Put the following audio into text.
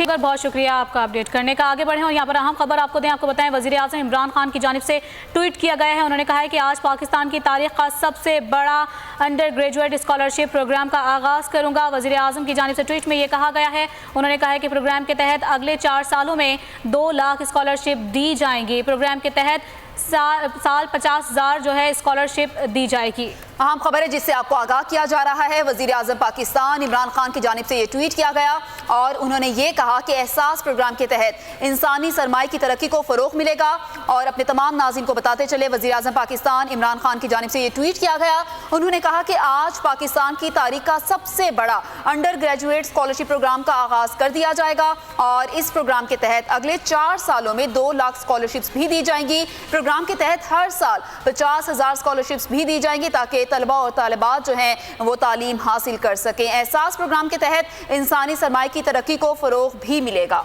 ٹھیک ہے، بہت شکریہ آپ کا اپڈیٹ کرنے کا۔ آگے بڑھیں اور یہاں پر اہم خبر آپ کو دیں، آپ کو بتائیں وزیر اعظم عمران خان کی جانب سے ٹویٹ کیا گیا ہے۔ انہوں نے کہا ہے کہ آج پاکستان کی تاریخ کا سب سے بڑا انڈر گریجویٹ اسکالرشپ پروگرام کا آغاز کروں گا۔ وزیر اعظم کی جانب سے ٹویٹ میں یہ کہا گیا ہے، انہوں نے کہا ہے کہ پروگرام کے تحت اگلے 4 سالوں میں 2 لاکھ اسکالرشپ دی جائیں گی۔ پروگرام کے تحت سال 50,000 جو ہے اسکالرشپ دی جائے گی۔ اہم خبر ہے جس سے آپ کو آگاہ کیا جا رہا ہے، وزیر اعظم پاکستان عمران خان کی جانب سے یہ ٹویٹ کیا گیا اور انہوں نے یہ کہا کہ احساس پروگرام کے تحت انسانی سرمائے کی ترقی کو فروغ ملے گا۔ اور اپنے تمام ناظرین کو بتاتے چلے، وزیر اعظم پاکستان عمران خان کی جانب سے یہ ٹویٹ کیا گیا، انہوں نے کہا کہ آج پاکستان کی تاریخ کا سب سے بڑا انڈر گریجویٹ اسکالرشپ پروگرام کا آغاز کر دیا جائے گا اور اس پروگرام کے تحت اگلے 4 سالوں میں 2 لاکھ اسکالرشپس بھی دی جائیں گی۔ پروگرام کے تحت ہر سال 50,000 اسکالرشپس بھی دی جائیں گی تاکہ طلبہ اور طالبات جو ہیں وہ تعلیم حاصل کر سکیں۔ احساس پروگرام کے تحت انسانی سرمائے کی ترقی کو فروغ بھی ملے گا۔